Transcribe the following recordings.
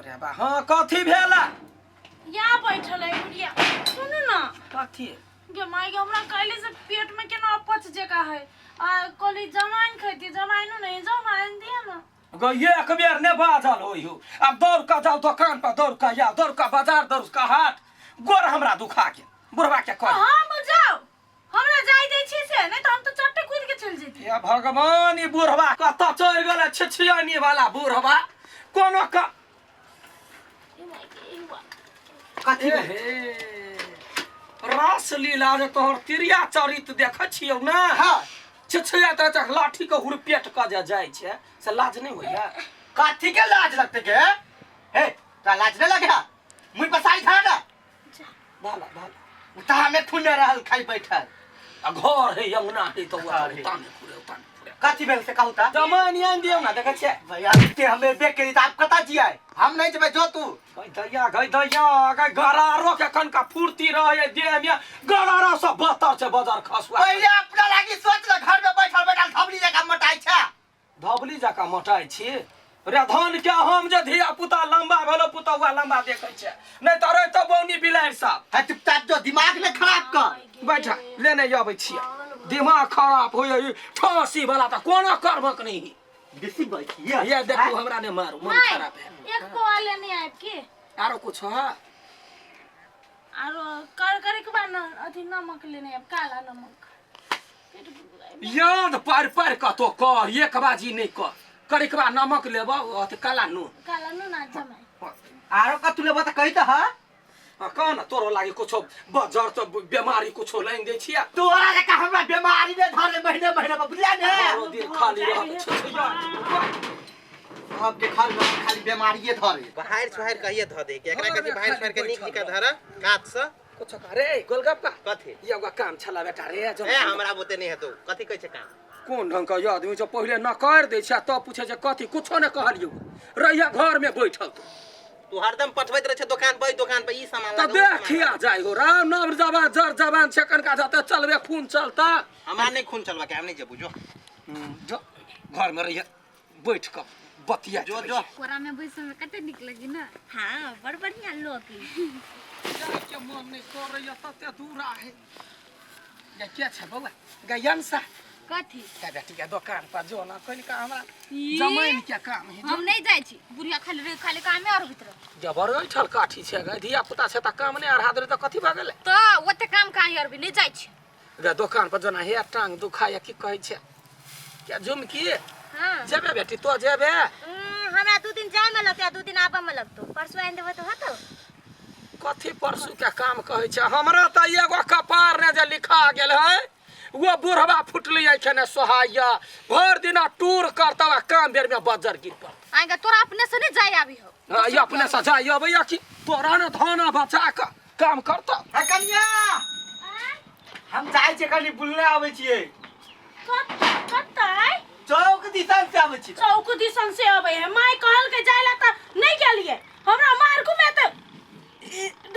रे बा हाँ कथी भेला या बैठल है बुढ़िया सुन ना कथी गे माई हमरा काले से पेट में केना अपच जका है आ कोली जमाइन खैती जमाइन नहीं जमाइन दिया ना गो ये एक बेर ने बाजल होई हो अब दौड़ का जाओ दुकान पर दौड़ का या दौड़ का बाजार दौड़ का हाट गोर हमरा दुखा के बुढ़वा के कह हां जाओ हमरा जाई दै छी से नहीं तो हम तो चट्टे कूद के चल जेती या भगवान ई बुढ़वा कत चढ़ गेल छिछियानी वाला बुढ़वा कोनो का कथी हे रास लीला जे तोहर तिरिया चरित देखै छियौ ना हां छिछिया त लाठी के हुरपेट क जा जाय छै से लाज नहीं होइया कथी के लाज लगते के हे ता लाज नहीं लगे मुई बसाई था ना भाला भाला ता हमें ठुने रहल खाई बैठल आ घर है अंगना है तो ताने पूरे कथी भेल से कहू ता जमानी आन दियौ ना देखै छै भैया ते हमें बेक करी त आप कता जिया हम नहीं जबे जो तू गई दैया गरारो के कनका फुर्ती रहे देह में गरारा सब बतर से बाजार खसुआ पहले अपना लागी सोच ल घर में बैठल बैठल धबली जका मोटाई छ धबली जका मोटाई छी रे धन के हम जे धिया पुता लंबा भेलो पुतौआ लंबा देखै छै नहीं त रे त बौनी बिलाड़ साहब है चुपचाप जो दिमाग में खराब कर बैठा लेने आबै छियै दिमाग खराब होय ठासी वाला त कोनो करबक नहीं बेसी बैठिए ये देखो हमरा ने मारू मन खराब है एक को वाले नहीं आब के आरो कुछ है आरो कर के बाद अथी नमक लेने अब काला नमक याद पर का तो कर एक बाजी नहीं कर करे के बाद नमक लेबो अथी काला नून ना जमाई आरो कतु लेबो त कहि त ह कौन तोरो लागे कुछ बजर तो बीमारी कुछ लाइन दे छिया तोरा के हमरा बीमारी में धरे महीने महीने बुझलिया ने सारो दिन खाली रहत छिया अब के खाली बीमारीए धरे बाहर छुहार कहिए ध दे के एकरा कथि बाहर छुहार के निक निका धर काट से कुछ करे गोलगप्पा कथि ये एगो काम छला बेटा रे जो ए हमरा बुते नहीं हेतौ कथि कहै छै काम कोन ढंग का आदमी जो पहले न कर दे छै तब पूछे छै कथि कुछो न कहलियो रहिया घर में बैठल तू हरदम पठबैत रह छै दुकान पे ई सामान त देखिया जाय हो राम नव जवान जर जवान छै कनका जाते चलबे खून चलता हमरा नहीं खून चलवा के हम नहीं जेबू जो घर में रहिया बैठ के बतिया जो कोरा में बैसे में कते निक लगी ना हां बड़ बढ़िया लोग के मन नहीं कर रही तते दूर है या क्या छै बौआ गयन सा कथी का बेटी के दुकान पर जो ना कोन का हमरा जमाइन के काम है हम नहीं जाय छी बुढ़िया खाली कामे और भीतर जबर ठल काठी छै ग धिया पुता छै त काम नहीं अरहा दे त कथि भ गेलै तो ओते काम काहे और भी नहीं जाय छी ग दुकान पर जना हे टांग दुखाया की कहै छै क्या जुम की हां जेबे बेटी तो जेबे हमरा दू दिन जाय में लगते दू दिन आबे में लगतो परसों आइन देबो तो हतो कथि परसू के काम कहै छै हमरा त एगो कपार ने जे लिखा गेल है वो बुढ़वा फुटली एखने सोहाया भर दिना टूर करता काम बेर में बजर गिर पर आएगा तोरा अपने से नहीं जाय आबी हो ये अपने से जाय अबैया कि तोरा ने धाना बचा के काम करता है कन्या हम जाय छै कनी बुलने आबै छियै कतै चौक दिसन से आबै छी चौक दिसन से आबै है माय कहल के जायला त नहीं गेलिए हमरा मार को में त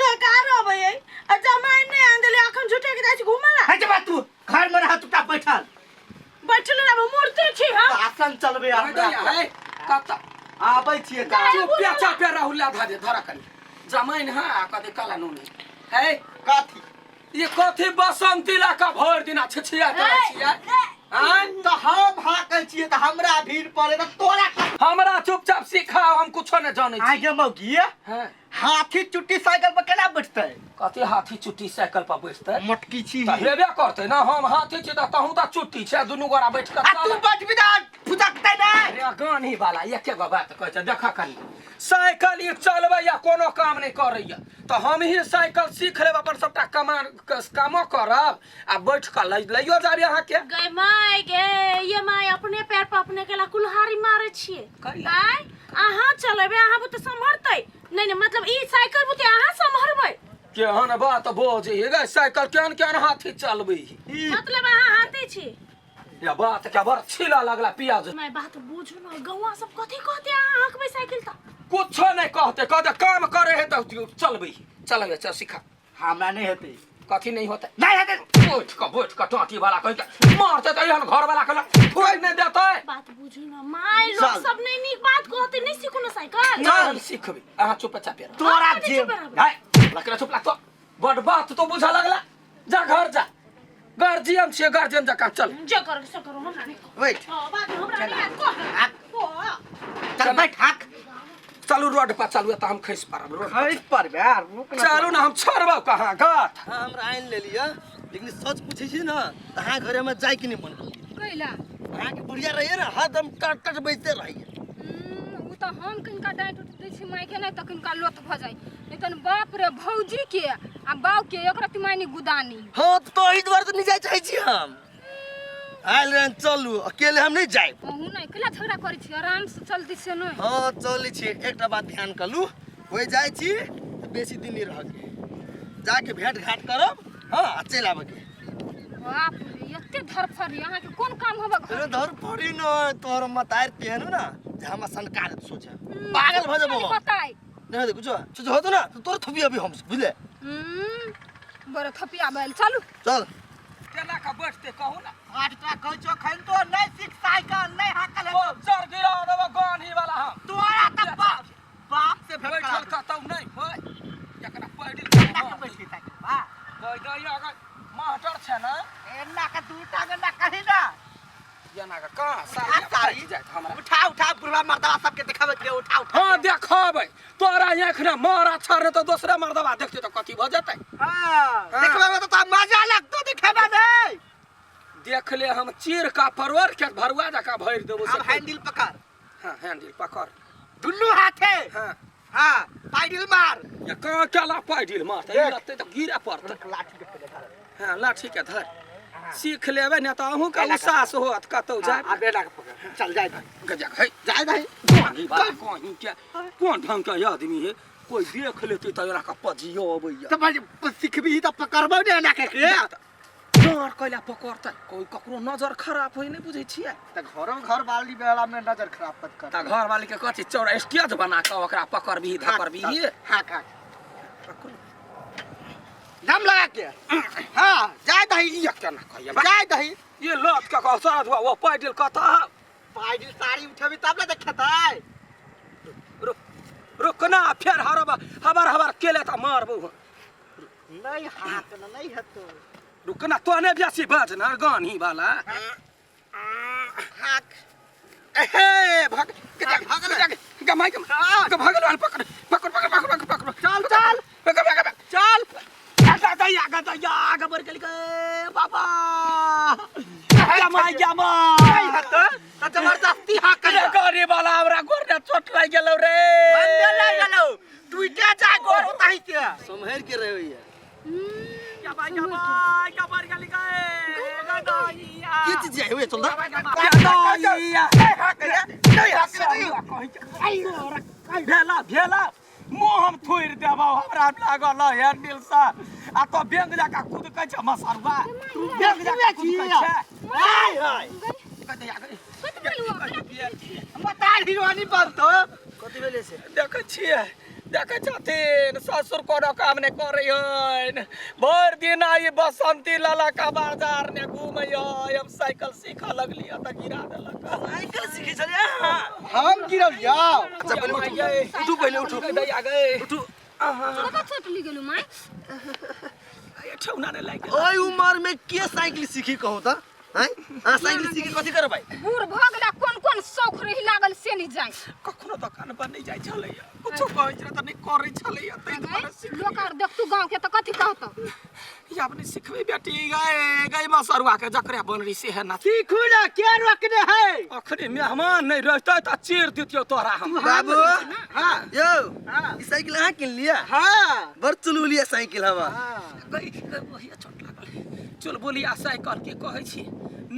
ढकार आबै है आ जमाइन नहीं आंदले अखन झूठे के जाय छी घुमला है जब तू घर में रह तुटा बैठल रह मूर्ति छी हम आसन चलबे है कत आबै छियै त चुप चाप राहुल धा दे धरा कनी जमाइन है कदे काला नून है कथी ये कथि बसंती ला का भर दिना छिछिया करे छिया हां त हम भाकै छियै त हमरा भीड़ पड़े त तोरा हमरा चुपचाप सिखाओ हम कुछो न जानै छी आगे मौगी हैं हाथी चुट्टी साइकिल पर केना बैठतै कथि हाथी चुट्टी साइकिल पर बैठतै मोटकी छी त हेबे करतै ना हम हाथी छी त तहू त चुट्टी छै दुनू गोरा बैठ के आ तू बैठबी त फुटकतै नै अरे गानी वाला एके गो बात कहै छै देखा कनी साइकिल ये चलबै या कोनो काम नहीं करैया तो हम ही साइकिल सीख लेब अपन सबटा कामो करब आ बैठ के लइयो जाबे अहाँ के गए माय गे ये माय अपने पैर पर अपने केला कुल्हाड़ी मारे छिए आय अहाँ चलबे अहाँ बुते संभरतै नहीं मतलब ई साइकिल बुते अहाँ संभरबै केहन बात बोझे गे साइकिल केहन केहन हाथी चलबै मतलब अहाँ हाथी छी या बात के बड़ छिला लगला पियाज मैं बात बुझू न गौवा सब कथि कहते अहाँ हकबै साइकिल त कुछो नहीं कहते कहते काम करे है त चलबै चलबे चल सिखा हमरा नहीं हेतै कथी नहीं होता नहीं है बैठ का टाटी वाला कह के मारते तो यहाँ घर वाला कहला कोई नहीं देता है बात बुझू ना माय लोग चल। सब नहीं नीक बात कहते नहीं सीखो ना साइकिल चल सीखबी अहाँ चुपचाप रह तोरा चुप जे रह। है लकड़ा चुप लाग तो बड़ बात तो बुझा लगला जा घर जा गार्जियन छे गार्जियन जा चल जे करो से करो हमरा नहीं वेट बात हमरा नहीं को चल बैठ हाक चलू रोड पर चलू त हम खैस पारब रोड खरीद पर यार रुक ना चलू ना हम छोड़बो कहाँ गाठ हमरा आइन ले लिया लेकिन सच पूछे छी ना तहाँ घरे में जाय कि नहीं मन कैला अहाँ के बुढ़िया रहिए ना हरदम टट टट बजते रहिए उ त हम किनका डांट उठ दै छी माय के नहीं त किनका लोत भ जाय नहीं तन बाप रे भौजी के आ बाऊ के एकरा तिमानी गुदानी हाँ तो इस बार तो नहीं जाय चाहे छी हम आयल रे चलू अकेले हम नहीं जाए ओहु नहीं कैला झगड़ा करै छी आराम से चलती से नहीं हाँ चली छी एकटा बात ध्यान कलू होय जाय छी त बेसी दिन नहीं रह के जाके भेंट घाट करब हाँ चल आबे के बाप रे एते धरफरी अहाँ के कोन काम होबा अरे घर धर पड़ी न तोर मतार तेहनु ना जे हम संकार सोचे पागल भ जबो बताई नहीं देखो जो जो होतो ना तो तोर थपी अभी हम बुझले बड़ा थपिया बैल चलू चल केना का बैठते कहू ना आठ टा कहै छो खैन तो नहीं सीख साइकिल नहीं हाकल ओ जर गिरा देबो गान ही वाला हम तोरा त बाप से भेट बैठल करा कतौ नहीं होय एकरा पैडिल बैठी साइकिल बा कोई दई अगर मास्टर छे ना एना का दूटा गन्ना कही ना जना का का सारी सारी जाय हमरा उठा उठा बुढ़वा मर्दवा सबके देखावे के उठा उठा हाँ देखबै तोरा आँख ना मारा छाड़ तो दूसरा मर्दवा देखते तो कथी भ जतै हां देखबे में तो मजा लगतो देखेबे नहीं देख ले हम चीर का परवर के भरुआ जका भर देबो अब हैंडल पकड़ हां हैंडल पकड़ दुन्नु हाथे हां हां पैडल मार ये का केला पैडिल मारते देख। लगते तो गिरा पड़ते लाठी के धर हां लाठी के धर सीख लेबै ना तो अहूँ का सास होत कतौ जाय आ बेटा के पकड़ चल जाए गजा है जाए भाई कहीं बात कहीं क्या कौन ढंग का आदमी है कोई देख लेते तो एना का पजियो अबैया तो भाई सीखबी त पकड़बो ने ना के डर कैला पकड़ता कोई ककरो नजर खराब होई नहीं बुझै छियै त घर वाली बेला में नजर खराब मत कर ता घर वाली के कथी चौड़ा स्टेज बना के ओकरा पकड़बी धकड़बी हां हां दम लगा के हां जाए दही ये केना कहिया जाए दही ये लत का साथ हुआ वो पैदल कथा पैडल साड़ी उठेबी तब ना देखतै रुक रुकना फिर हबर केले त मारबो नहीं हाथ ना नहीं हतो रुकना तो ने बेसी बजना गानी वाला हाथ हे भाग गमाई भागल वाला पकड़ पकड़ पकड़ पकड़ पकड़ चल चल पकड़ चल आगा बर के बाबा गमाई नहीं हतो त जबरदस्ती हाथ कर गाड़ी वाला हमरा गोर चोट लग गेलो रे बंदे लग गेलो टूटा जा गोर होताही ते संभर के रहे होइए गबर गली के चीज है हुए चल दा भेला भेला मुँह हम थोड़ देबो हमरा लागल हैंडल सा आ तो बैंक जाका कूद के छ मसरवा बैंक जाका कूद के छ हाय हाय बता हिरोनी बनतो कथि भेले से देखे छियै देखे छथिन ससुर कोनो काम नहीं करे हन भर दिन आई बसंती लाला का बाजार ने घूमे अब साइकिल सीखा लगली त गिरा देलक साइकिल सीखे चले हम गिरल जाओ अच्छा पहले उठू पहले उठू दई आ गए उठू कता छोटली गेलु माय ये ठौना नहीं लाग ओई उम्र में के साइकिल सीखी कहू त हैं आ साइकिल सीखे कथि कर भाई बूढ़ भगला कोन कोन शौक रही लागल से नहीं जाय कखनो दुकान पर नहीं जाय छलै कुछो कहै छै त नहीं करे छलै तै दुआरे लोग आर देख तू गांव के त कथि कहत या अपने सिखबे बेटी गई मसरुआ के जकरे बनरी से है ना सीखू ना के रोकने है अखनी मेहमान नहीं रहते त चीर दितियो तोरा हम बाबू हां यो हां ई साइकिल अहाँ किन लिया हां बर चलू लिया साइकिल हवा गई वही चोट लागल चल बोलिया साइकिल के कहै छी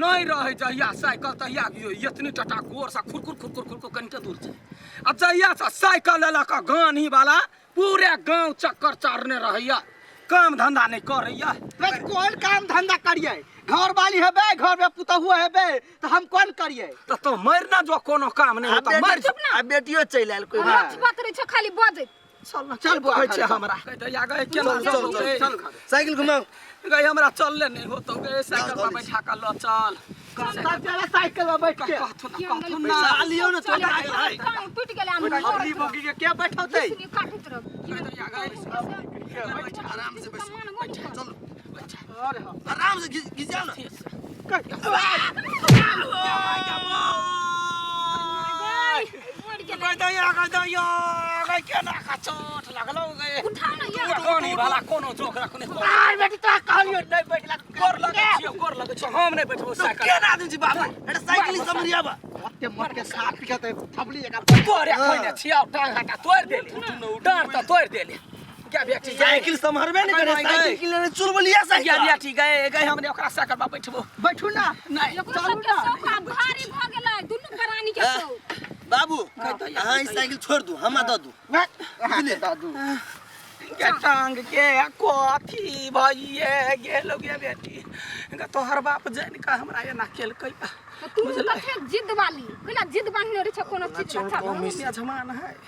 नहीं रहे जहिया साइकिल तहिया इतनी टटा गोर सा खुरखुर खुरखुर खुरखुर कनिटा दूर छै आ जहिया से साइकिल लेला का गानी वाला पूरे गांव चक्कर चारने रहैया काम धंधा नहीं करैया बस कौन काम धंधा करिए घर वाली हेबे घर में पुतहु हेबे तो हम कौन करिए तो मरना जो कोनो काम नहीं होता मर आ बेटियो चल आयल कोई बात बात रे छ खाली बजे चल ना चल कहै घर छै चल। हमरा कह दे या गए केना चल चल चल चल घर साइकिल घुमाओ गए हमरा चलले नहीं हो तो गए साइकिल पर बैठा कर ल चल साइकिल में बैठ के कथु ना पैसा लियो ना तो टांग टूट गेलै हम अबरी बोगी के क्या बैठौते सुनी काटत रह या गए आराम से बैठ सामान मत कर। चलो आराम से घिस जाओ ना गए दया गए दया गए केना का चोट लागलो गए उठा ना ये कोनी वाला कोनो जोक रखने को आय बेटी तो कहलियो नहीं बैठला गोर लगे छियो हम नहीं बैठबो साइकिल केना आदमी छी बाबा एटा साइकिल समरिया बा मत मत के साथ के थपली एक तोरे खइने छिया टांग हटा तोड़ देले डांट तो तोड़ देले क्या बेटी साइकिल संभरबे नहीं करे साइकिल किने चुरबलिया क्या साइकिल बेटी गए गए हमने ओकरा साइकिल पर बैठबो बैठू ना नहीं एकरो सबके सौखा भारी भ गेलै दुनू प्राणी के सौ बाबू हां ई साइकिल छोड़ दू हम द दू बुझले दादू के टांग के कथी भइए गेलो गे बेटी इनका तोहर बाप जान का हमरा एना केलकै तू कथे जिद वाली कला जिद बांधने रे छ कोनो चीज मेरा जमाना है